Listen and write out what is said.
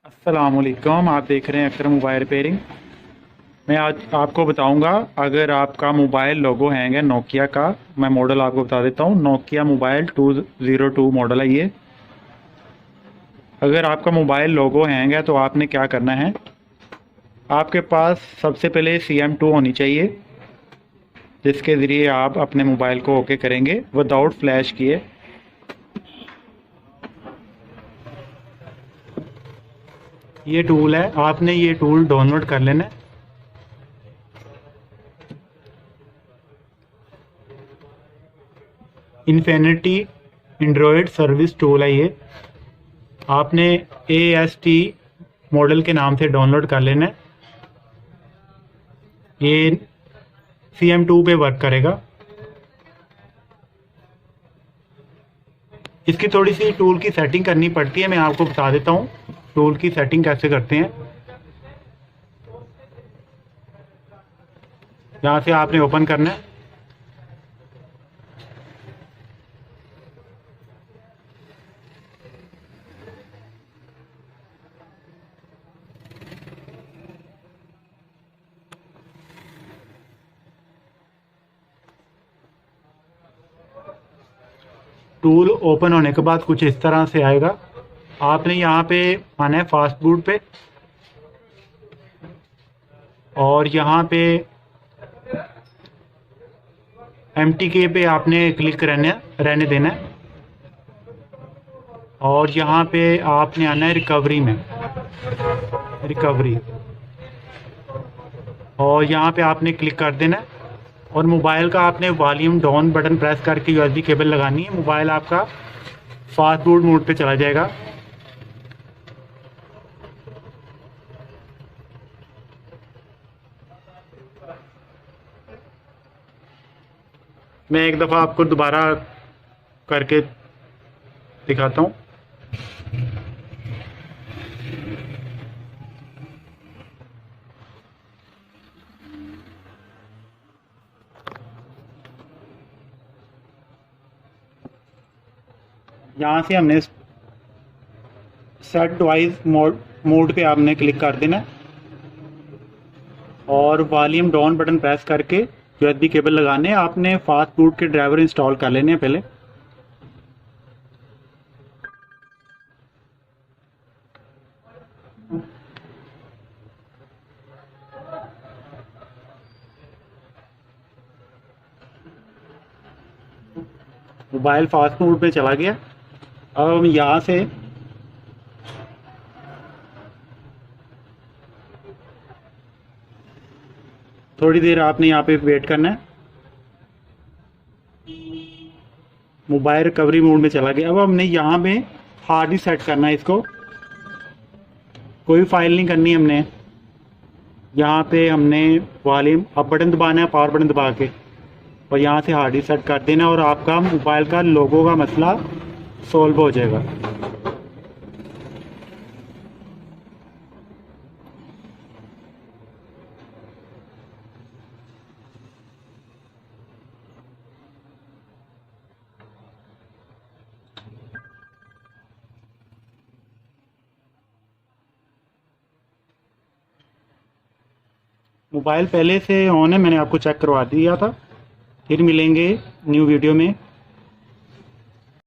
अस्सलामुअलैकुम। आप देख रहे हैं अकरम मोबाइल रिपेयरिंग। मैं आज आपको बताऊंगा, अगर आपका मोबाइल लोगो हैंग है नोकिया का। मैं मॉडल आपको बता देता हूं, नोकिया मोबाइल 202 मॉडल है ये। अगर आपका मोबाइल लोगो हैंग है तो आपने क्या करना है, आपके पास सबसे पहले CM2 होनी चाहिए, जिसके ज़रिए आप अपने मोबाइल को ओके करेंगे विदाउट फ्लैश किए। ये टूल है, आपने ये टूल डाउनलोड कर लेना है। इन्फिनिटी एंड्रॉयड सर्विस टूल है ये। आपने AST मॉडल के नाम से डाउनलोड कर लेना है। ये CM2 पे वर्क करेगा। इसकी थोड़ी सी टूल की सेटिंग करनी पड़ती है, मैं आपको बता देता हूँ टूल की सेटिंग कैसे करते हैं। यहाँ से आपने ओपन करना है। टूल ओपन होने के बाद कुछ इस तरह से आएगा। आपने यहाँ पे आना है फास्ट बूट पे, और यहाँ पे MTK पे आपने क्लिक रहने देना है। और यहाँ पे आपने आना है रिकवरी में, रिकवरी, और यहाँ पे आपने क्लिक कर देना है। और मोबाइल का आपने वॉल्यूम डाउन बटन प्रेस करके USB केबल लगानी है। मोबाइल आपका फास्ट बूट मोड पे चला जाएगा। मैं एक दफ़ा आपको दोबारा करके दिखाता हूँ। यहाँ से हमने सेट डिवाइस मोड पे आपने क्लिक कर देना है, और वॉल्यूम डाउन बटन प्रेस करके USB केबल लगाने हैं। आपने फास्ट बूट के ड्राइवर इंस्टॉल कर लेने हैं पहले। मोबाइल फास्ट मोड पे चला गया। अब हम यहाँ से थोड़ी देर आपने यहाँ पे वेट करना है। मोबाइल रिकवरी मोड में चला गया। अब हमने यहाँ पे हार्ड डिस्क सेट करना है इसको। कोई फाइल नहीं करनी हमने। यहाँ पे हमने वॉल्यूम अप बटन दबाना है, पावर बटन दबा के, और यहाँ से हार्ड डिस्क सेट कर देना, और आपका मोबाइल का लोगो का मसला सॉल्व हो जाएगा। मोबाइल पहले से ऑन है, मैंने आपको चेक करवा दिया था। फिर मिलेंगे न्यू वीडियो में।